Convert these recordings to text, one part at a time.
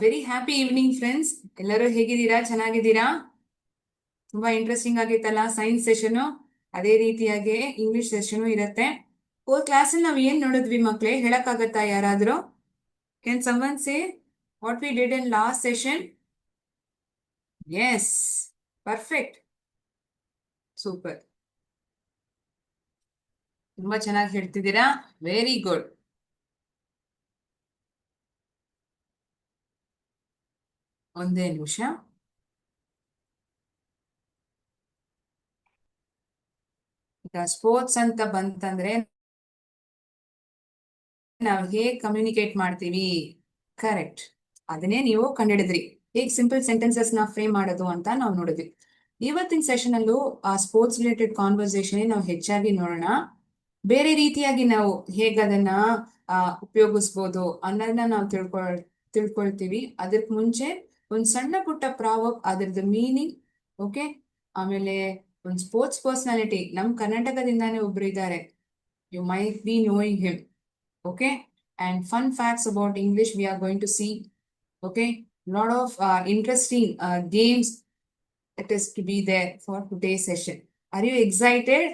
Very happy evening friends. ಎಲ್ಲರೂ ಹೇಗಿದ್ದೀರಾ? ಚೆನ್ನಾಗಿದ್ದೀರಾ? ತುಂಬಾ ಇಂಟ್ರೆಸ್ಟಿಂಗ್ ಆಗಿತ್ತಲ್ಲ ಸೈನ್ಸ್ ಸೆಷನ್. ಅದೇ ರೀತಿಯಾಗಿ ಇಂಗ್ಲಿಷ್ ಸೆಷನ್ ಇರುತ್ತೆ. ಕ್ಲಾಸ್ ಅಲ್ಲಿ ನಾವ್ ಏನ್ ನೋಡಿದ್ವಿ ಮಕ್ಳೇ? ಹೇಳಕ್ಕಾಗತ್ತಾ ಯಾರಾದ್ರೂ? Can someone say what we did in last session? Yes, perfect, super, ತುಂಬಾ ಚೆನ್ನಾಗಿ ಹೇಳ್ತಿದ್ದೀರಾ. Very good. ಒಂದೇ ನಿಮಿಷ. ಈಗ ಸ್ಪೋರ್ಟ್ಸ್ ಅಂತ ಬಂತಂದ್ರೆ ನಾವ್ ಹೇಗ್ ಕಮ್ಯುನಿಕೇಟ್ ಮಾಡ್ತೀವಿ? ಕರೆಕ್ಟ್. ಅದನ್ನೇ ನೀವು ಕಂಡಿಡಿದ್ರಿ. ಹೇಗ್ ಸಿಂಪಲ್ ಸೆಂಟೆನ್ಸಸ್ ನ ಫ್ರೇಮ್ ಮಾಡೋದು ಅಂತ ನಾವು ನೋಡಿದ್ವಿ. ಇವತ್ತಿನ ಸೆಷನ್ ಅಲ್ಲೂ ಆ ಸ್ಪೋರ್ಟ್ಸ್ ರಿಲೇಟೆಡ್ ಕಾನ್ವರ್ಸೇಷನ್ ನಾವು ಹೆಚ್ಚಾಗಿ ನೋಡೋಣ. ಬೇರೆ ರೀತಿಯಾಗಿ ನಾವು ಹೇಗ್ ಅದನ್ನ ಉಪಯೋಗಿಸ್ಬೋದು ಅನ್ನೋದನ್ನ ನಾವು ತಿಳ್ಕೊಳ್ತೀವಿ. ಅದಕ್ ಮುಂಚೆ ಒಂದ್ ಸಣ್ಣ ಪುಟ್ಟ ಪ್ರಾವರ್ಬ್, ಅದ್ರದ್ದು ಮೀನಿಂಗ್, ಓಕೆ. ಆಮೇಲೆ ಒಂದ್ ಸ್ಪೋರ್ಟ್ಸ್ ಪರ್ಸನಾಲಿಟಿ ನಮ್ ಕರ್ನಾಟಕದಿಂದಾನೇ ಒಬ್ರು ಇದ್ದಾರೆ. You might be knowing him. Okay, and fun facts about English we are going to see. Okay, lot of interesting games that is to be there for today's session. Are you excited?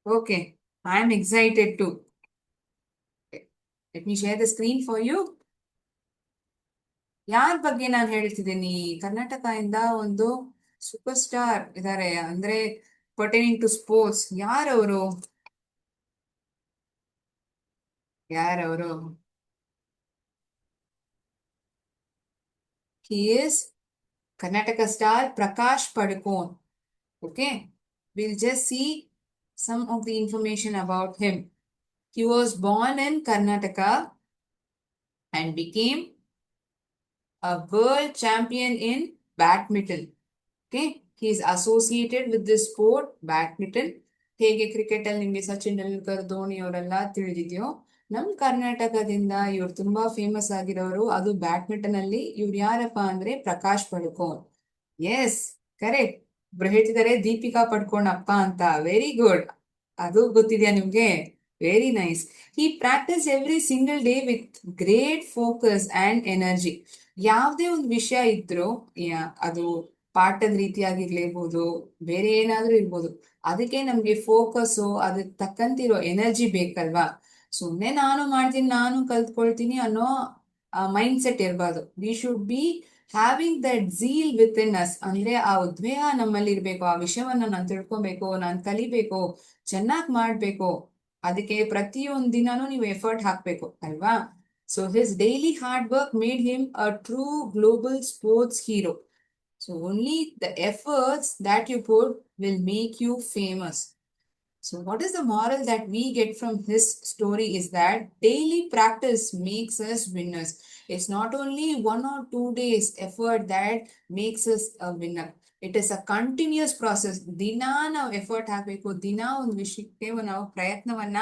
Okay, I am excited too. Okay, let me share the screen for you. ಯಾರ ಬಗ್ಗೆ ನಾನು ಹೇಳ್ತಿದ್ದೀನಿ? ಕರ್ನಾಟಕ ಇಂದ ಒಂದು super star ಇದಾರೆ, ಅಂದ್ರೆ pertaining to sports. ಯಾರವರು? ಯಾರವರು? He is Karnataka star Prakash Padukone. Okay, we'll just see some of the information about him. He was born in Karnataka and became a world champion in badminton. Okay, he is associated with this sport, badminton. ಹೇಗೆ cricket ಅಲ್ಲಿ ನಿಮ್ಗೆ ಸಚಿನ್ ತೆಂಡೂಲ್ಕರ್, ಧೋನಿ ಅವರೆಲ್ಲ ತಿಳಿದಿದೆಯೋ, ನಮ್ ಕರ್ನಾಟಕದಿಂದ ಇವ್ರು ತುಂಬಾ famous ಆಗಿರೋರು ಅದು ಬ್ಯಾಡ್ಮಿಂಟನ್ ಅಲ್ಲಿ. ಇವ್ರು ಯಾರಪ್ಪ ಅಂದ್ರೆ ಪ್ರಕಾಶ್ ಪಡುಕೋನ್. S, correct. ಒಬ್ರು ಹೇಳ್ತಿದ್ದಾರೆ ದೀಪಿಕಾ ಪಡ್ಕೋಣ್ ಅಪ್ಪ ಅಂತ. Very good. ಅದು ಗೊತ್ತಿದ್ಯಾ ನಿಮ್ಗೆ? Very nice. He practice every single day with great focus and energy. ಯಾವುದೇ ಒಂದು ವಿಷಯ ಇದ್ರು, ಅದು ಪಾಠದ ರೀತಿಯಾಗಿರ್ಲೇಬಹುದು, ಬೇರೆ ಏನಾದ್ರೂ ಇರ್ಬೋದು, ಅದಕ್ಕೆ ನಮ್ಗೆ ಫೋಕಸ್, ಅದಕ್ಕೆ ತಕ್ಕಂತಿರೋ ಎನರ್ಜಿ ಬೇಕಲ್ವಾ? ಸುಮ್ನೆ ನಾನು ಮಾಡ್ತೀನಿ, ನಾನು ಕಲ್ತ್ಕೊಳ್ತೀನಿ ಅನ್ನೋ ಮೈಂಡ್ ಸೆಟ್ ಇರಬಾರ್ದು. We should be having that zeal with in us. ಅಂದ್ರೆ ಆ ಉದ್ವೇಗ ನಮ್ಮಲ್ಲಿ ಇರ್ಬೇಕು. ಆ ವಿಷಯವನ್ನ ನಾನು ತಿಳ್ಕೊಬೇಕು, ನಾನು ಕಲಿಬೇಕು, ಚೆನ್ನಾಗಿ ಮಾಡ್ಬೇಕು. ಅದಕ್ಕೆ ಪ್ರತಿಯೊಂದ್ ದಿನಾನು ನೀವು ಎಫರ್ಟ್ ಹಾಕ್ಬೇಕು ಅಲ್ವಾ? So his daily hard work made him a true global sports hero. So only the efforts that you put will make you famous. So what is the moral that we get from his story is that daily practice makes us winners. It's not only 1 or 2 days effort that makes us a winner. It is a continuous process. ದಿನಾ ನಾವು effort ಹಾಕ್ಬೇಕು, ದಿನಾ ಒಂದು ವಿಷಯಕ್ಕೆ ನಾವು ಪ್ರಯತ್ನವನ್ನ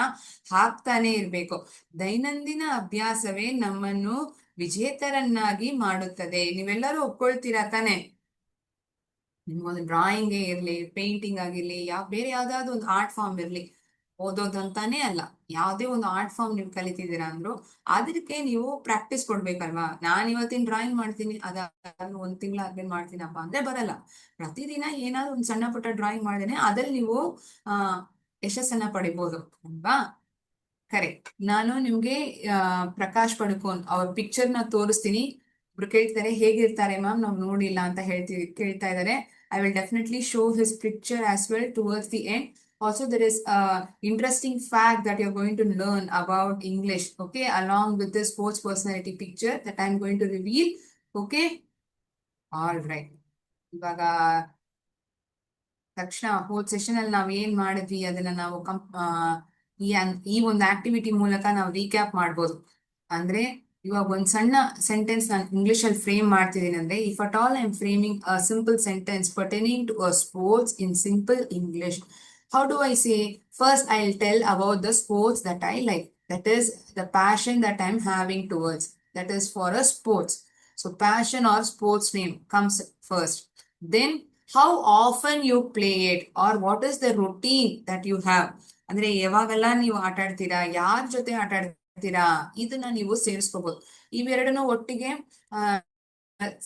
ಹಾಕ್ತಾನೆ ಇರ್ಬೇಕು. ದೈನಂದಿನ ಅಭ್ಯಾಸವೇ ನಮ್ಮನ್ನು ವಿಜೇತರನ್ನಾಗಿ ಮಾಡುತ್ತದೆ. ನೀವೆಲ್ಲರೂ ಒಪ್ಕೊಳ್ತೀರಾ ತಾನೆ? ನಿಮ್ಗೊಂದು ಡ್ರಾಯಿಂಗೇ ಇರ್ಲಿ, ಪೇಂಟಿಂಗ್ ಆಗಿರ್ಲಿ, ಬೇರೆ ಯಾವ್ದಾದ್ರು ಒಂದು ಆರ್ಟ್ ಫಾರ್ಮ್ ಇರ್ಲಿ, ಓದೋದಂತಾನೆ ಅಲ್ಲ, ಯಾವುದೇ ಒಂದು ಆರ್ಟ್ ಫಾರ್ಮ್ ನೀವು ಕಲಿತಿದ್ದೀರಾ ಅಂದ್ರು ಅದಕ್ಕೆ ನೀವು ಪ್ರಾಕ್ಟೀಸ್ ಕೊಡ್ಬೇಕಲ್ವಾ? ನಾನ್ ಇವತ್ತಿನ ಡ್ರಾಯಿಂಗ್ ಮಾಡ್ತೀನಿ, ಅದಾದ್ರೂ ಒಂದ್ ತಿಂಗಳಾದ್ಮೇಲೆ ಮಾಡ್ತೀನಪ್ಪ ಅಂದ್ರೆ ಬರಲ್ಲ. ಪ್ರತಿದಿನ ಏನಾದ್ರು ಒಂದು ಸಣ್ಣ ಪುಟ್ಟ ಡ್ರಾಯಿಂಗ್ ಮಾಡಿದೇನೆ ಅದ್ರಲ್ಲಿ ನೀವು ಆ ಯಶಸ್ಸನ್ನ ಪಡಿಬಹುದು ಅಲ್ವಾ? ಕರೆಕ್ಟ್. ನಾನು ನಿಮ್ಗೆ ಪ್ರಕಾಶ್ ಪಡುಕೋನ್ ಅವ್ರ ಪಿಕ್ಚರ್ ನ ತೋರಿಸ್ತೀನಿ. ಒಬ್ರು ಕೇಳ್ತಾರೆ ಹೇಗಿರ್ತಾರೆ ಮ್ಯಾಮ್, ನಾವು ನೋಡಿಲ್ಲ ಅಂತ ಕೇಳ್ತಾ ಇದ್ದಾರೆ. I will definitely show his picture as well towards the end. Also, there is a interesting fact that you're going to learn about English, okay, along with the sports personality picture that I'm going to reveal. Okay, all right. ಇವಾಗ ತಕ್ಷಣ ಹೋದ್ session ಅಲ್ಲಿ ನಾವ್ ಏನ್ ಮಾಡಿದ್ವಿ ಅದನ್ನ ನಾವು ಈ ಒಂದು ಆಕ್ಟಿವಿಟಿ ಮೂಲಕ ನಾವು ರೀಕ್ಯಾಪ್ ಮಾಡ್ಬೋದು. ಅಂದ್ರೆ ಇವಾಗ ಒಂದ್ ಸಣ್ಣ ಸೆಂಟೆನ್ಸ್ ನಾನು ಇಂಗ್ಲಿಷ್ ಅಲ್ಲಿ ಫ್ರೇಮ್ ಮಾಡ್ತಿದ್ದೀನಿ ಅಂದ್ರೆ, if at all I am framing a simple sentence pertaining to a sports in simple English, how do I say? First I will tell about the sports that I like, that is the passion that I am having towards, that is for a sports. So passion or sports name comes first. Then how often you play it or what is the routine that you have. ಅಂದ್ರೆ ಯಾವಾಗೆಲ್ಲ ನೀವು ಆಟ ಆಡ್ತೀರಾ, ಯಾರ ಜೊತೆ ಆಟ ಆಡ್ತೀರಾ, ಆಡ್ತೀರಾ, ಇದನ್ನ ನೀವು ಸೇರಿಸ್ಕೋಬಹುದು. ಇವೆರಡನ್ನು ಒಟ್ಟಿಗೆ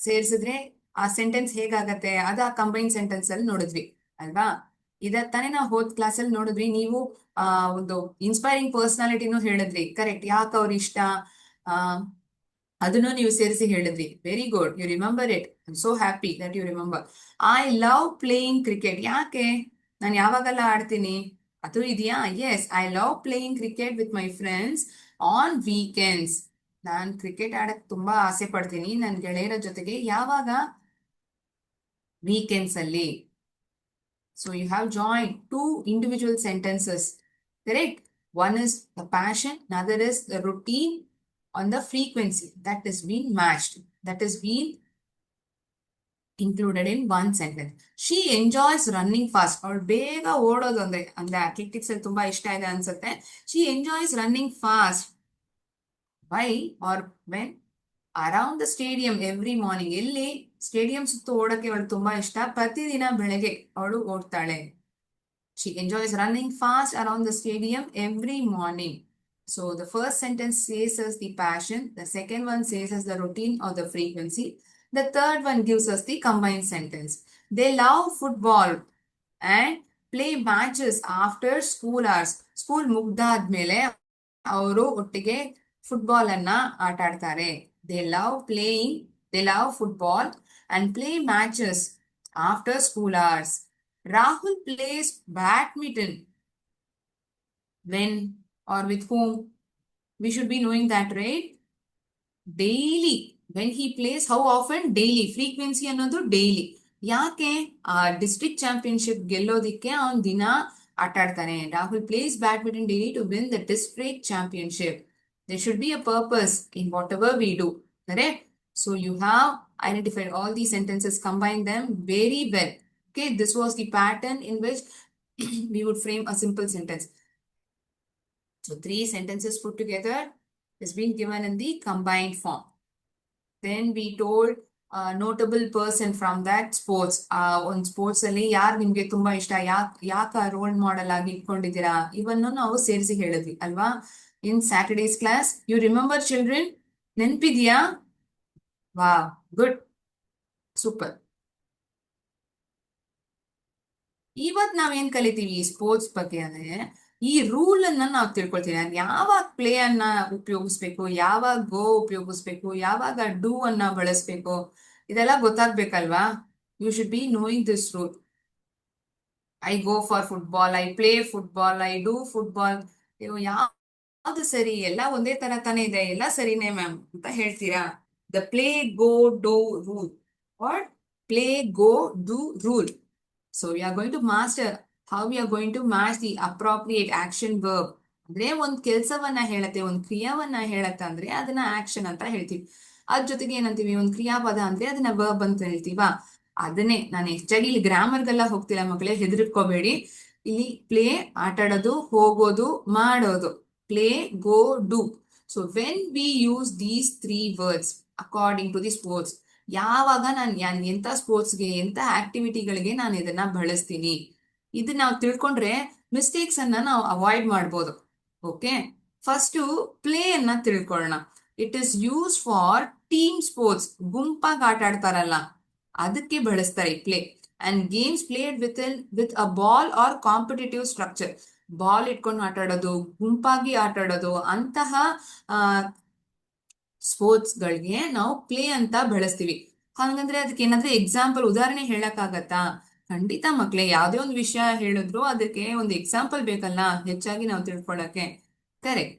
ಸೇರಿಸಿದ್ರೆ ಆ ಸೆಂಟೆನ್ಸ್ ಹೇಗಾಗತ್ತೆ, ಅದ ಕಂಬೈನ್ ಸೆಂಟೆನ್ಸ್ ಅಲ್ಲಿ ನೋಡಿದ್ವಿ ಅಲ್ವಾ. ಇದ ತಾನೇ ನಾವು ಹೋದ್ ಕ್ಲಾಸ್ ಅಲ್ಲಿ ನೋಡಿದ್ವಿ. ನೀವು ಒಂದು ಇನ್ಸ್ಪೈರಿಂಗ್ ಪರ್ಸನಾಲಿಟಿನೂ ಹೇಳಿದ್ರಿ, ಕರೆಕ್ಟ್. ಯಾಕೆ ಅವ್ರ ಇಷ್ಟ, ಆ ಅದನ್ನು ನೀವು ಸೇರಿಸಿ ಹೇಳಿದ್ರಿ. Very good, you remember it. I am so happy that you remember. I love playing cricket. ಯಾಕೆ, ನಾನು ಯಾವಾಗೆಲ್ಲ ಆಡ್ತೀನಿ ಅದು ಇದೆಯಾ. Yes, I love playing cricket with my friends on weekends. ನಾನು ಕ್ರಿಕೆಟ್ ಆಡಕ್ ತುಂಬಾ ಆಸೆ ಪಡ್ತೀನಿ ನನ್ನ ಗೆಳೆಯರ ಜೊತೆಗೆ. ಯಾವಾಗ, ವೀಕೆಂಡ್ಸ್ ಅಲ್ಲಿ. So you have joined two individual sentences, correct? One is the passion, another is the routine on the frequency that is being matched, that is being included in one sentence. She enjoys running fast. ಅವಳು ಬೇಗ ಓಡೋದು ಅಂದ್ರೆ athletics ಅಲ್ಲಿ ತುಂಬಾ ಇಷ್ಟ ಇದೆ ಅನ್ಸುತ್ತೆ. She enjoys running fast. Why or when? Around the stadium every morning. ಎಲ್ಲಿ, ಸ್ಟೇಡಿಯಂ ಸುತ್ತು ಓಡಕ್ಕೆ ಅವಳು ತುಂಬಾ ಇಷ್ಟ. ಪ್ರತಿದಿನ ಬೆಳಗ್ಗೆ ಅವಳು ಓಡ್ತಾಳೆ. She enjoys running fast around the stadium every morning. So the first sentence says us the passion. The second one says us the routine or the frequency. The third one gives us the combined sentence. They love football and play matches after school hours. School ಮುಗ್ದಾದ್ಮೇಲೆ ಅವರು ಒಟ್ಟಿಗೆ football ಅನ್ನ ಆಟ ಆಡ್ತಾರೆ. They love football and play matches after school hours. Rahul plays badminton. When or with whom? We should be knowing that, right? Daily. When he plays, how often? Daily. Frequency ಅನ್ನೋದು daily. ಯಾಕೆ, ಆ district championship ಗೆಲ್ಲೋದಿಕ್ಕೆ ಅವನ್ ದಿನ ಆಟ ಆಡ್ತಾನೆ. Rahul plays badminton daily to win the district championship. There should be a purpose in whatever we do, correct? So you have identified all these sentences, combine them very well. Okay, this was the pattern in which we would frame a simple sentence. So 3 sentences put together is being given in the combined form. Then we told a notable person from that sports. On sports ಅಲ್ಲಿ ಯಾರು ನಿಮ್ಗೆ ತುಂಬಾ ಇಷ್ಟ, ಯಾಕ role model ಆಗಿ ಇಟ್ಕೊಂಡಿದ್ದೀರಾ, ಇವನ್ನು ನಾವು ಸೇರಿಸಿ ಹೇಳಿದ್ವಿ ಅಲ್ವಾ in Saturdays class. You remember children? ನೆನ್ಪಿದ್ಯಾ? Wow, good, super. ಇವತ್ ನಾವೇನ್ ಕಲಿತೀವಿ ಈ ಸ್ಪೋರ್ಟ್ಸ್ ಬಗ್ಗೆ ಅಂದ್ರೆ, ಈ ರೂಲ್ ಅನ್ನ ನಾವು ತಿಳ್ಕೊಳ್ತೀವಿ. ಯಾವಾಗ ಪ್ಲೇ ಅನ್ನ ಉಪಯೋಗಿಸ್ಬೇಕು, ಯಾವಾಗ ಗೋ ಉಪಯೋಗಿಸ್ಬೇಕು, ಯಾವಾಗ ಡೂ ಅನ್ನ ಬಳಸ್ಬೇಕು, ಇದೆಲ್ಲ ಗೊತ್ತಾಗ್ಬೇಕಲ್ವಾ. You should be knowing this rule. I go for football, I play football, I do football. ಯಾವ್ದು ಸರಿ? ಎಲ್ಲ ಒಂದೇ ತರ ತಾನೇ ಇದೆ, ಎಲ್ಲ ಸರಿನೇ ಮ್ಯಾಮ್ ಅಂತ ಹೇಳ್ತೀರಾ. The play go do rule or play go do rule. So we are going to master how we are going to match the appropriate action verb. ಅಂದ್ರೆ ಒಂದ್ ಕೆಲ್ಸವನ್ನ ಹೇಳತ್ತೆ, ಒಂದ್ ಕ್ರಿಯಾವನ್ನ ಹೇಳತ್ತ ಅಂದ್ರೆ ಅದನ್ನ ಆಕ್ಷನ್ ಅಂತ ಹೇಳ್ತೀವಿ. ಅದ್ ಜೊತೆಗೆ ಏನಂತೀವಿ, ಒಂದ್ ಕ್ರಿಯಾಪದ ಅಂದ್ರೆ ಅದನ್ನ ವರ್ಬ್ ಅಂತ ಹೇಳ್ತೀವಾ. ಅದನ್ನೇ ನಾನು ಹೆಚ್ಚಾಗಿ ಇಲ್ಲಿ ಗ್ರಾಮರ್ಗೆಲ್ಲ ಹೋಗ್ತಿಲ್ಲ ಮಕ್ಕಳೇ, ಹೆದರ್ಕೋಬೇಡಿ. ಇಲ್ಲಿ ಪ್ಲೇ ಆಟಾಡೋದು, ಹೋಗೋದು, ಮಾಡೋದು. Play, go, do. So when we use these 3 words according to the sports, ಯಾವಾಗ ನಾನು ಎಂತ ಸ್ಪೋರ್ಟ್ಸ್ಗೆ, ಎಂತ ಆಕ್ಟಿವಿಟಿಗಳಿಗೆ ನಾನು ಇದನ್ನ ಬಳಸ್ತೀನಿ, ಇದನ್ನ ನಾವು ತಿಳ್ಕೊಂಡ್ರೆ ಮಿಸ್ಟೇಕ್ಸ್ ಅನ್ನ ನಾವು ಅವಾಯ್ಡ್ ಮಾಡ್ಬೋದು. ಓಕೆ, ಫಸ್ಟ್ ಪ್ಲೇ ಅನ್ನ ತಿಳ್ಕೊಳ್ಳೋಣ. It is use for team sports. ಗುಂಪಾಗಿ ಆಟ ಆಡ್ತಾರಲ್ಲ ಅದಕ್ಕೆ ಬಳಸ್ತಾರೆ play. And games played with a ball or competitive structure. Ball ಇಟ್ಕೊಂಡು ಆಟ ಆಡೋದು, ಗುಂಪಾಗಿ ಆಟ ಆಡೋದು, ಅಂತಹ ಸ್ಪೋರ್ಟ್ಸ್ ಗಳಿಗೆ ನಾವು ಪ್ಲೇ ಅಂತ ಬಳಸ್ತೀವಿ. ಹಾಗಂದ್ರೆ ಅದಕ್ಕೆ ಏನಾದ್ರೂ ಎಕ್ಸಾಂಪಲ್, ಉದಾಹರಣೆ ಹೇಳಕ್ಕಾಗತ್ತಾ? ಖಂಡಿತ ಮಕ್ಳೇ, ಯಾವ್ದೇ ಒಂದು ವಿಷಯ ಹೇಳಿದ್ರು ಅದಕ್ಕೆ ಒಂದು ಎಕ್ಸಾಂಪಲ್ ಬೇಕಲ್ಲ ಹೆಚ್ಚಾಗಿ ನಾವು ತಿಳ್ಕೊಳಕ್ಕೆ. Correct.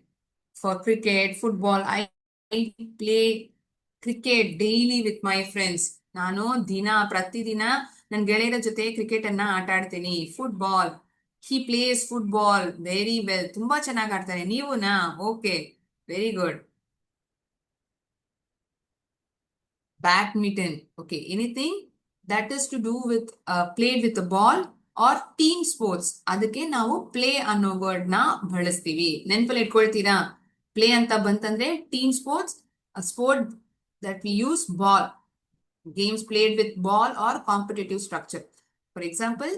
For cricket, football, I play cricket daily with my friends. ನಾನು ಪ್ರತಿದಿನ ನನ್ನ ಗೆಳೆಯರ ಜೊತೆ ಕ್ರಿಕೆಟ್ ಅನ್ನ ಆಟ ಆಡ್ತೀನಿ. Football, he plays football very well. ತುಂಬಾ ಚೆನ್ನಾಗಿ ಆಡ್ತಾರೆ. ನೀವುನಾ? Okay, very good. Badminton. Okay, anything that is to do with played with a ball or team sports, ಅದಕ್ಕೆ ನಾವು ಪ್ಲೇ ಅನ್ನೋ ವರ್ಡ್ ನ ಬಳಸ್ತೀವಿ. ನೆನಪಲ್ಲಿ ಇಟ್ಕೊಳ್ತೀರಾ? ಪ್ಲೇ ಅಂತ ಬಂತಂದ್ರೆ team sports, sport that we use ball, games played with ball or competitive structure. For example,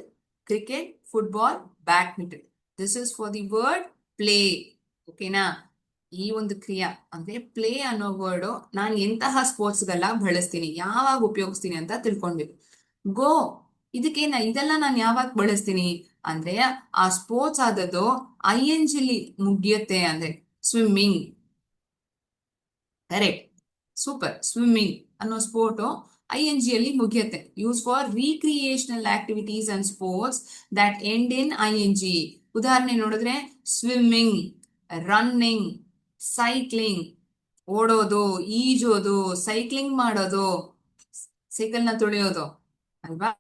cricket, football, badminton. This is for the word play. Okay na? ಈ ಒಂದು ಕ್ರಿಯಾ ಅಂದ್ರೆ ಪ್ಲೇ ಅನ್ನೋ ವರ್ಡ್ ನಾನು ಎಂತಹ ಸ್ಪೋರ್ಟ್ಸ್ಗೆಲ್ಲ ಬಳಸ್ತೀನಿ, ಯಾವಾಗ ಉಪಯೋಗಿಸ್ತೀನಿ ಅಂತ ತಿಳ್ಕೊಂಡ್ವಿ. ಗೋ ಇದೆಲ್ಲ ನಾನು ಯಾವಾಗ ಬಳಸ್ತೀನಿ ಅಂದ್ರೆ ಆ ಸ್ಪೋರ್ಟ್ಸ್ ಆದದ್ದು ING ಮುಗಿಯುತ್ತೆ, ಅಂದ್ರೆ ಸ್ವಿಮ್ಮಿಂಗ್. Correct, super. ಸ್ವಿಮ್ಮಿಂಗ್ ಅನ್ನೋ ಸ್ಪೋರ್ಟ್ ING ಮುಗಿಯುತ್ತೆ. Use for recreational activities and sports that end in ING. ಉದಾಹರಣೆ ನೋಡಿದ್ರೆ ಸ್ವಿಮ್ಮಿಂಗ್, ರನ್ನಿಂಗ್, ಸೈಕ್ಲಿಂಗ್, ಓಡೋದು, ಈಜೋದು, ಸೈಕ್ಲಿಂಗ್ ಮಾಡೋದು, ಸೈಕಲ್ ನ ತುಳಿಯೋದು ಅಲ್ವಾ.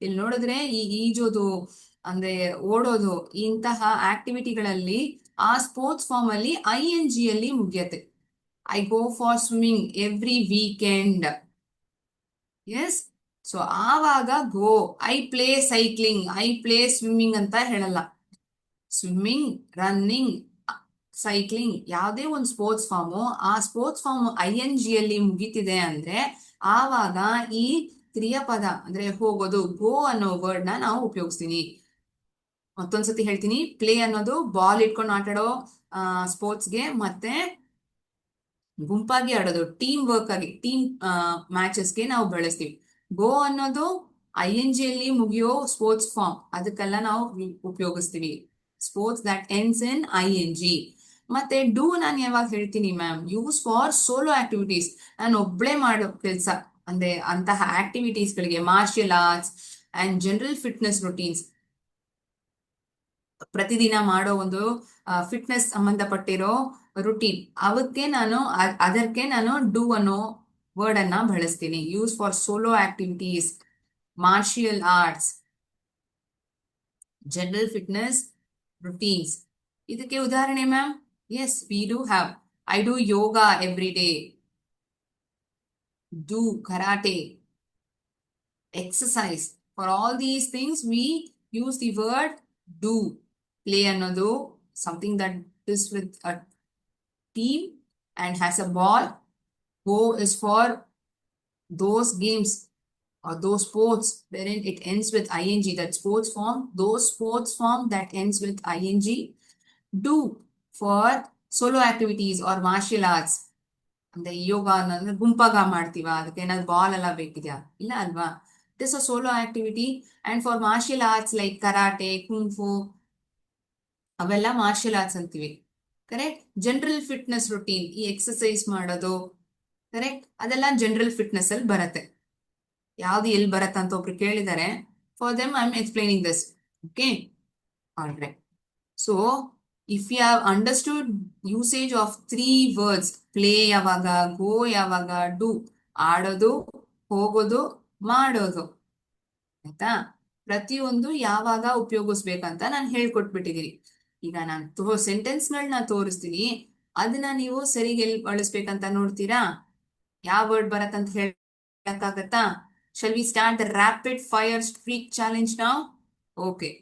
ಇಲ್ಲಿ ನೋಡಿದ್ರೆ ಈ ಈಜೋದು ಅಂದ್ರೆ ಓಡೋದು ಇಂತಹ ಆಕ್ಟಿವಿಟಿಗಳಲ್ಲಿ ಆ ಸ್ಪೋರ್ಟ್ಸ್ ಫಾರ್ಮ್ ಅಲ್ಲಿ ING ಮುಗಿಯತ್ತೆ. I go for swimming every weekend. Yes. So ಆವಾಗ go. I play cycling, I play swimming ಅಂತ ಹೇಳಲ್ಲ. ಸ್ವಿಮ್ಮಿಂಗ್, ರನ್ನಿಂಗ್, ಸೈಕ್ಲಿಂಗ್ ಯಾವುದೇ ಒಂದು ಸ್ಪೋರ್ಟ್ಸ್ ಫಾರ್ಮು, ಆ ಸ್ಪೋರ್ಟ್ಸ್ ಫಾರ್ಮ್ ING ಮುಗಿತಿದೆ ಅಂದ್ರೆ ಆವಾಗ ಈ ಕ್ರಿಯಾಪದ ಅಂದ್ರೆ ಹೋಗೋದು ಗೋ ಅನ್ನೋ ವರ್ಡ್ ನ ನಾವು ಉಪಯೋಗಿಸ್ತೀನಿ. ಮತ್ತೊಂದ್ಸತಿ ಹೇಳ್ತೀನಿ, ಪ್ಲೇ ಅನ್ನೋದು ಬಾಲ್ ಇಟ್ಕೊಂಡು ಆಟಾಡೋ ಸ್ಪೋರ್ಟ್ಸ್ಗೆ, ಮತ್ತೆ ಗುಂಪಾಗಿ ಆಡೋದು ಟೀಮ್ ವರ್ಕ್ ಆಗಿ ಟೀಮ್ ಮ್ಯಾಚಸ್ಗೆ ನಾವು ಬಳಸ್ತೀವಿ. ಗೋ ಅನ್ನೋದು ING ಮುಗಿಯೋ ಸ್ಪೋರ್ಟ್ಸ್ ಫಾರ್ಮ್, ಅದಕ್ಕೆಲ್ಲ ನಾವು ಉಪಯೋಗಿಸ್ತೀವಿ. Sports that ends in ING. ಮತ್ತೆ ಡೂ ನಾನು ಯಾವಾಗ ಹೇಳ್ತೀನಿ ma'am, use for solo activities. ನಾನು ಒಬ್ಳೆ ಮಾಡೋ ಕೆಲಸ ಅಂದ್ರೆ ಅಂತಹ ಆಕ್ಟಿವಿಟೀಸ್ ಗಳಿಗೆ, martial arts and general fitness routines, ಪ್ರತಿದಿನ ಮಾಡೋ ಒಂದು ಫಿಟ್ನೆಸ್ ಸಂಬಂಧಪಟ್ಟಿರೋ ರುಟೀನ್, ಅದಕ್ಕೆ ನಾನು ಡೂ ಅನ್ನೋ ವರ್ಡ್ ಅನ್ನ ಬಳಸ್ತೀನಿ. Use for solo activities, martial arts, general fitness routines. ಇದಕ್ಕೆ ಉದಾಹರಣೆ ma'am, yes we do have. I do yoga every day, do karate, exercise. For all these things we use the word do. Play ಅನ್ನೋದು something that is with a team and has a ball. Go is for those games or those sports wherein it ends with ING, that sports form, those sports form that ends with ING. Do for solo activities or martial arts. ಅಂದ್ರೆ ಯೋಗ ಅಂದ್ರೆ ಗುಂಪಾಗ ಮಾಡ್ತೀವ, ಅದಕ್ಕೆ ಏನಾದ್ರು ball ಎಲ್ಲ ಬೇಕಿದ್ಯಾ? ಇಲ್ಲ ಅಲ್ವಾ. It is a solo activity. And for martial arts like karate, kung fu, ಅವೆಲ್ಲ ಮಾರ್ಷಿಯಲ್ ಆರ್ಟ್ಸ್ ಅಂತೀವಿ. ಕರೆಕ್ಟ್. ಜನರಲ್ ಫಿಟ್ನೆಸ್ ರುಟೀನ್, ಈ ಎಕ್ಸಸೈಸ್ ಮಾಡೋದು, ಕರೆಕ್ಟ್, ಅದೆಲ್ಲ ಜನರಲ್ ಫಿಟ್ನೆಸ್ ಅಲ್ಲಿ ಬರುತ್ತೆ. ಯಾವ್ದು ಎಲ್ಲಿ ಬರತ್ತೆ ಅಂತ ಒಬ್ರು ಕೇಳಿದ್ದಾರೆ. For them I am explaining this. Okay, alright. So if you have understood usage of 3 words, play ಯಾವಾಗ, ಗೋ ಯಾವಾಗ, ಡೂ ಆಡೋದು, ಹೋಗೋದು, ಮಾಡೋದು, ಆಯ್ತಾ, ಪ್ರತಿಯೊಂದು ಯಾವಾಗ ಉಪಯೋಗಿಸ್ಬೇಕಂತ ನಾನು ಹೇಳ್ಕೊಟ್ಬಿಟ್ಟಿದ್ದೀನಿ. ಈಗ ನಾನು ಸೆಂಟೆನ್ಸ್ಗಳನ್ನ ತೋರಿಸ್ತೀನಿ, ಅದನ್ನ ನೀವು ಸರಿಗೆ ಎಲ್ಲಿ ಬಳಸ್ಬೇಕಂತ ನೋಡ್ತೀರಾ. ಯಾವ word ಬರತ್ತಂತ ಹೇಳಕ್ಕಾಗತ್ತಾ? Shall we start the rapid fire streak challenge now? Okay.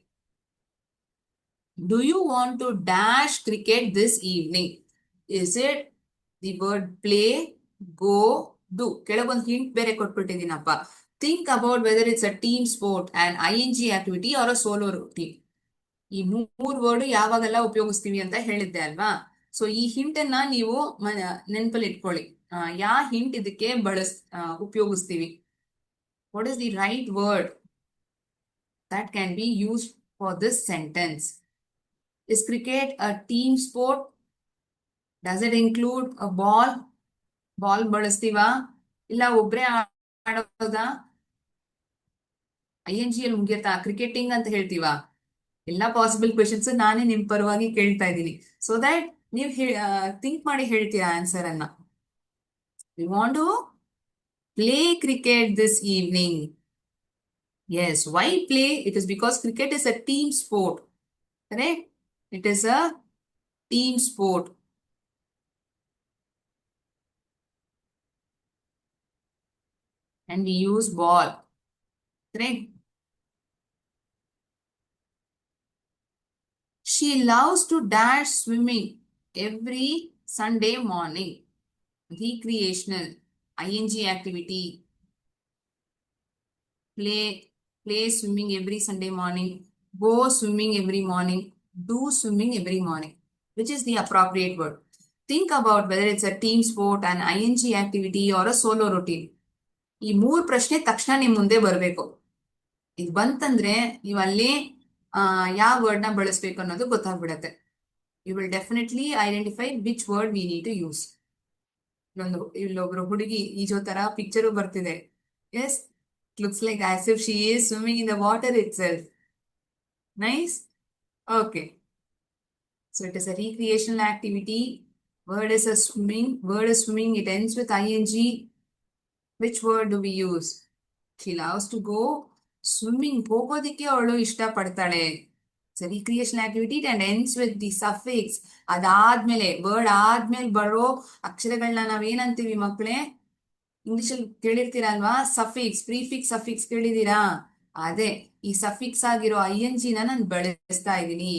Do you want to dash cricket this evening? Is it the word play, go, do? ಕೆಲವೊಂದು ಹಿಂಟ್ ಬೇರೆ ಕೊಟ್ಬಿಟ್ಟಿದ್ದೀನಪ್ಪ. Think about whether it's a team sport, an ING activity or a solo routine. ಈ 3 word ಯಾವಾಗೆಲ್ಲ ಉಪಯೋಗಿಸ್ತೀವಿ ಅಂತ ಹೇಳಿದ್ದೆ ಅಲ್ವಾ. So ಈ hint ಅನ್ನ ನೀವು ನೆನಪಲ್ಲಿ ಇಟ್ಕೊಳ್ಳಿ. ಯಾವ ಹಿಂಟ್ ಇದಕ್ಕೆ ಉಪಯೋಗಿಸ್ತೀವಿ? What is the right word that can be used for this sentence? Is cricket a team sport? Does it include a ball? Ball ಬಳಸ್ತೀವಾ? ಇಲ್ಲ ಒಬ್ರೇ ಆಡೋದಾ? ING ಮುಗಿಯತ್ತಾ? ಕ್ರಿಕೆಟಿಂಗ್ ಅಂತ ಹೇಳ್ತೀವಾ? ಎಲ್ಲ ಪಾಸಿಬಲ್ ಕ್ವೆಶನ್ಸ್ ನಾನೇ ನಿಮ್ ಪರವಾಗಿ ಕೇಳ್ತಾ ಇದ್ದೀನಿ, ಸೊ ದಟ್ ನೀವು ಥಿಂಕ್ ಮಾಡಿ ಹೇಳ್ತೀರಾ ಆನ್ಸರ್ ಅನ್ನ. We want to play cricket this evening. Yes, why play? It is because cricket is a team sport. Correct? It is a team sport. And we use ball. Correct? She loves to dash swimming every Sunday morning. Recreational, ING activity. Play swimming every Sunday morning. Go swimming every morning. Do swimming every morning. Which is the appropriate word? Think about whether it's a team sport, an ing activity or a solo routine. ಈ ಮೂರ್ ಪ್ರಶ್ನೆ ತಕ್ಷಣ ನಿಮ್ ಮುಂದೆ ಬರ್ಬೇಕು. ಇದು ಬಂತಂದ್ರೆ ನೀವು ಅಲ್ಲಿ ಯಾವ ವರ್ಡ್ ನ ಬಳಸ್ಬೇಕು ಅನ್ನೋದು ಗೊತ್ತಾಗ್ಬಿಡತ್ತೆ. You will definitely identify which word we need to use. ಇಲ್ಲೊಬ್ರು ಹುಡುಗಿ ಈಜೋ ತರ ಪಿಕ್ಚರು ಬರ್ತಿದೆ. Yes, looks like as if she is swimming in the water itself. Nice. Okay, so it is a recreational activity. Word is a swimming. Word is swimming. It ends with ing. Which word do we use? She loves to go swimming. ಹೋಗೋದಿಕ್ಕೆ ಅವಳು ಇಷ್ಟ ಪಡ್ತಾಳೆ. It's a recreational activity and ends with the suffix. ಅದಾದ್ಮೇಲೆ word ಆದ್ಮೇಲೆ ಬರೋ ಅಕ್ಷರಗಳನ್ನ ನಾವೇನಂತೀವಿ ಮಕ್ಕಳೇ? English ಅಲ್ಲಿ ಕೇಳಿರ್ತೀರಲ್ವಾ? ಸಫಿಕ್ಸ್, ಪ್ರಿಫಿಕ್ಸ್, ಸಫಿಕ್ಸ್ ಕೇಳಿದೀರಾ? ಅದೇ ಈ ಸಫಿಕ್ಸ್ ಆಗಿರೋ ing ನ ನಾನು ಬಳಸ್ತಾ ಇದ್ದೀನಿ.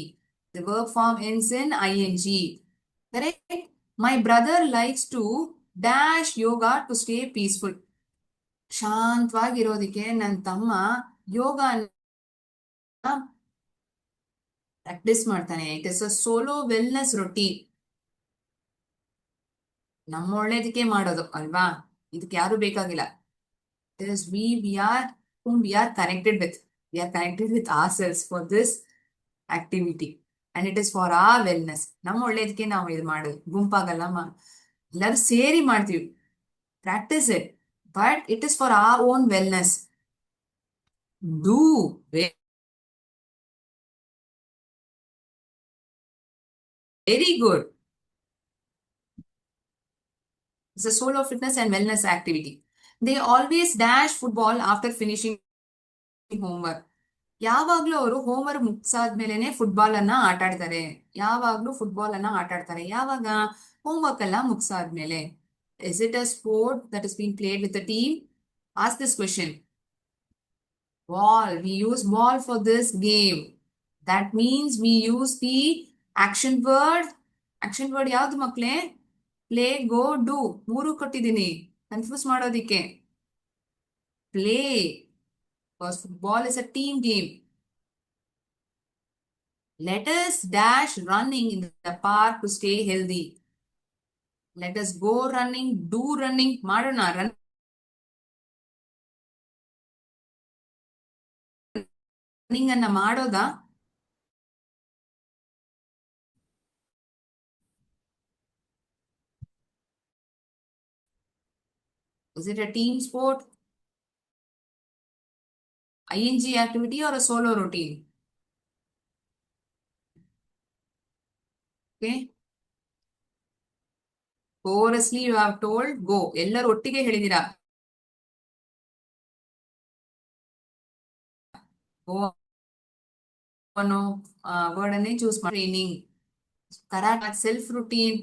The verb form ends in ing. Correct? My brother likes to dash yoga to stay peaceful. ಶಾಂತವಾಗಿರೋದಿಕ್ಕೆ ನನ್ನ ತಮ್ಮ ಯೋಗ ಪ್ರಾಕ್ಟೀಸ್ ಮಾಡ್ತಾನೆ. It is a solo wellness routine. ನಮ್ಮ ಒಳ್ಳೇದಕ್ಕೆ ಮಾಡೋದು ಅಲ್ವಾ? ಇದಕ್ಕೆ ಯಾರು ಬೇಕಾಗಿಲ್ಲ. It is we are whom we are connected with. We are connected with ourselves for this activity. And it is for our wellness. ನಮ್ಮ ಒಳ್ಳೇದಕ್ಕೆ ನಾವು ಇದು ಮಾಡೋದು. ಗುಂಪಾಗಲ್ಲ, ಎಲ್ಲರೂ ಸೇರಿ ಮಾಡ್ತೀವಿ. Practice it, but it is for our own wellness. Do very good. It's a solo fitness and wellness activity. They always dash football after finishing homework. ಯಾವಾಗ್ಲೂ ಅವರು ಹೋಮ್ವರ್ಕ್ ಮುಗ್ಸಾದ್ಮೇಲೆನೆ ಫುಟ್ಬಾಲ್ ಅನ್ನ ಆಟ ಆಡ್ತಾರೆ. ಯಾವಾಗ್ಲೂ ಫುಟ್ಬಾಲ್ ಅನ್ನ ಆಟ ಆಡ್ತಾರೆ. ಯಾವಾಗ? ಹೋಮ್ವರ್ಕ್ ಎಲ್ಲ ಮುಗ್ಸಾದ್ಮೇಲೆ. Is it a sport that is being played with a team? Ask this question. Ball. We use ball for this game. That means we use the action word. Action word ಯಾವ್ದು ಮಕ್ಳೇ? Play, go, do. ಮೂರು ಕೊಟ್ಟಿದ್ದೀನಿ confuse ಮಾಡೋದಿಕ್ಕೆ. Play, because football is a team game. Let us dash running in the park to stay healthy. Let us go running, do running. ಮಾಡೋಣ, running ಅನ್ನ ಮಾಡೋದಾ? Is it a team sport, ing activity or a solo routine? Okay. Chorously you have told go. ಎಲ್ಲರೂ ಒಟ್ಟಿಗೆ ಹೇಳಿದಿರಾ go ಅನ್ನೋ word ಅನ್ನೇ choose ಮಾಡಿ. Training, karate, self routine,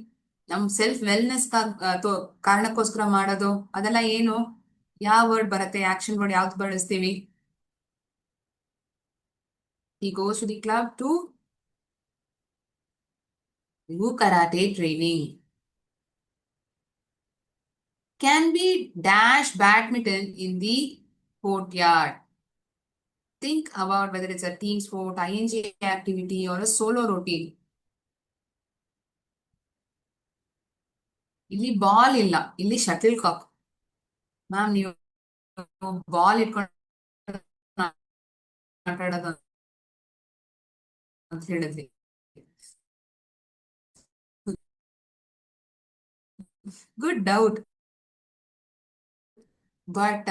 ನಮ್ self wellness ಕಾರಣಕ್ಕೋಸ್ಕರ ಮಾಡೋದು, ಅದೆಲ್ಲ ಏನು? ಯಾವ ವರ್ಡ್ ಬರುತ್ತೆ? ಆಕ್ಷನ್ ವರ್ಡ್ ಯಾವ್ದು ಬಳಸ್ತೀವಿ? He goes to the club to do karate training. Can we dash badminton in the courtyard? Think about whether it's a team sport, ing activity or a solo routine. ಇಲ್ಲಿ ball ಇಲ್ಲ, ಇಲ್ಲಿ shuttlecock. Ma'am, ನೀವು ball ಇಟ್ಕೊಂಡು ಆಟ ಆಡೋದು ಅಂತ ಹೇಳಿದ್ರಿ. Good doubt. But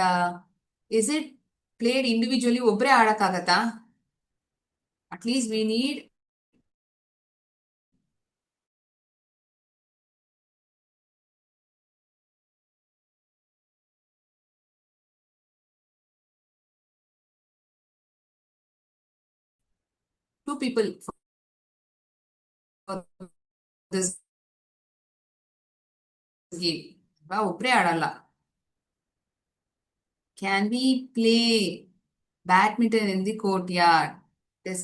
is it played individually? ಒಬ್ಬರೇ ಆಡಕ್ಕಾಗತ್ತಾ? At least we need two people for this game. ಒಬ್ಬರೇ ಆಡಲ್ಲ. Can we play badminton in the courtyard? This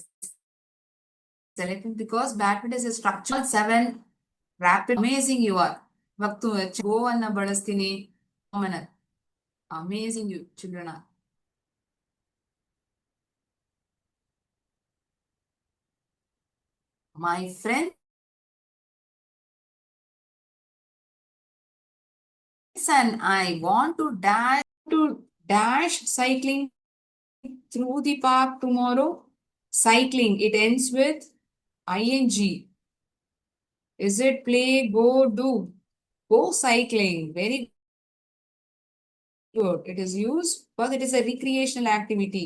selected because badminton is a structural 7 rapid. Amazing you are. ಇವಾಗ ಗೋ ಅನ್ನ ಬಳಸ್ತೀನಿ. Amazing you children are. My friend and I want to dash cycling through the park tomorrow. Cycling, it ends with ing. Is it play, go, do? Go cycling. Very good. It is used because it is a recreational activity.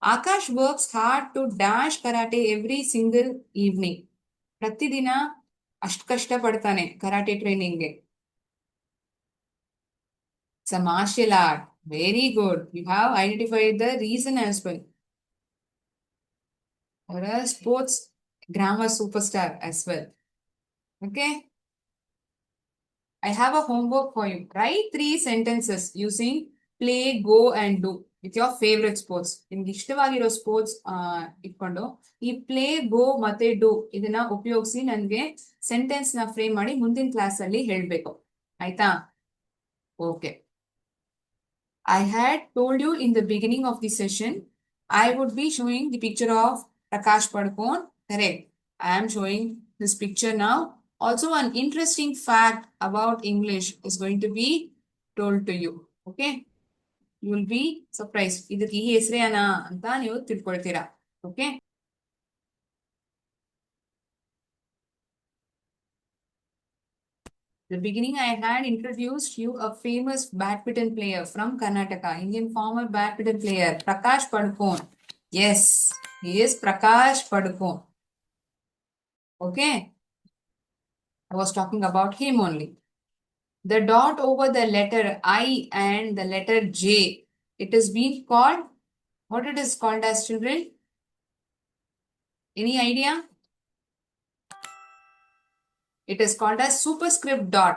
Akash works hard to dash karate every single evening. ಪ್ರತಿದಿನ ಅಷ್ಟು ಕಷ್ಟ ಪಡ್ತಾನೆ karate ಟ್ರೈನಿಂಗ್ಗೆ. It's a martial art. Very good. You have identified the reason as well. Or a sports grammar superstar as well. Okay. I have a homework for you. Write 3 sentences using play, go and do with your favorite sports. ನಿಮ್ಗೆ ಇಷ್ಟವಾಗಿರೋ sports ಇಟ್ಕೊಂಡು ಈ play ಗೋ ಮತ್ತೆ do ಇದನ್ನ ಉಪಯೋಗಿಸಿ ನನಗೆ sentence ನ frame ಮಾಡಿ ಮುಂದಿನ ಕ್ಲಾಸ್ ಅಲ್ಲಿ ಹೇಳ್ಬೇಕು. ಆಯ್ತಾ? Okay. I had told you in the beginning of the session, I would be showing the picture of Prakash Padukone. Correct. I am showing this picture now. Also, an interesting fact about English is going to be told to you. Okay? You will be surprised. ಇದಕ್ಕೆ ಈ ಹೆಸರೇನಾ ಅಂತ ನೀವು ತಿಳ್ಕೊಳ್ತೀರಾ. Okay? The beginning, I had introduced you a famous badminton player from Karnataka, Indian former badminton player, Prakash Padukone. Yes, he is Prakash Padukone. Okay, I was talking about him only. The dot over the letter I and the letter J, it is being called, what it is called as, children? Any idea? It is called as superscript dot.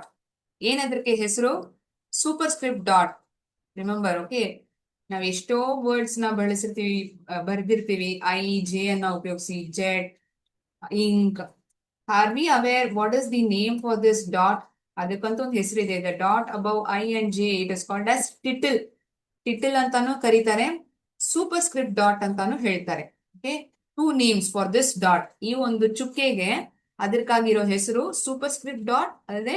ಏನದಕ್ಕೆ ಹೆಸರು? Superscript dot. Remember, okay, ನಾವು ಎಷ್ಟೋ words ನ ಬಳಸಿರ್ತೀವಿ, ಬರ್ದಿರ್ತೀವಿ I J ಅನ್ನ ಉಪಯೋಗಿಸಿ, jet, ink. Are we aware what is the name for this dot? ಅದಕ್ಕಂತ ಒಂದು ಹೆಸರಿದೆ. The dot above I and J, it is called as tittle. Tittle ಅಂತಾನು ಕರೀತಾರೆ, ಸೂಪರ್ ಸ್ಕ್ರಿಪ್ಟ್ ಡಾಟ್ ಅಂತಾನು ಹೇಳ್ತಾರೆ. Okay, 2 names for this dot. ಈ ಒಂದು ಚುಕ್ಕೆಗೆ ಅದಕ್ಕಾಗಿರೋ ಹೆಸರು ಸೂಪರ್ ಸ್ಕ್ರಿಪ್ಟ್ ಡಾಟ್, ಅಲ್ಲದೆ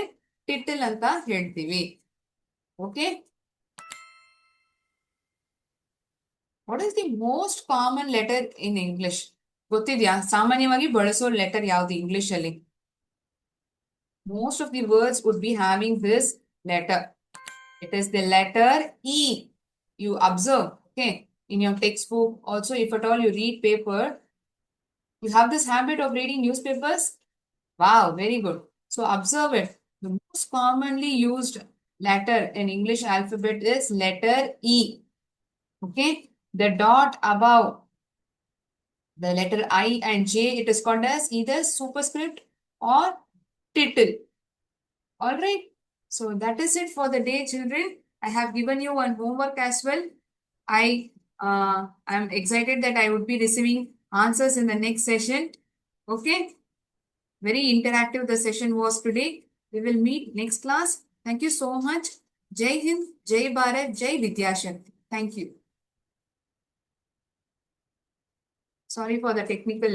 ಟಿಟಲ್ ಅಂತ ಹೇಳ್ತೀವಿ. Okay, what is the most common letter in English? ಗೊತ್ತಿದ್ಯಾ? ಸಾಮಾನ್ಯವಾಗಿ ಬಳಸೋ ಲೆಟರ್ ಯಾವ್ದು ಇಂಗ್ಲಿಷ್ ಅಲ್ಲಿ? Most of the words would be having this letter. It is the letter E. You observe, okay, in your textbook. Also, if at all you read paper, you have this habit of reading newspapers. Wow, very good. So observe it. The most commonly used letter in English alphabet is letter E. Okay, the dot above the letter I and J, it is called as either superscript or title. All right. So that is it for the day, children. I have given you one homework as well. I am excited that I would be receiving answers in the next session. Okay. Very interactive the session was today. We will meet next class. Thank you so much. Jai Hind, Jai Bharat, Jai Vidyashakti. Thank you. Sorry for the technical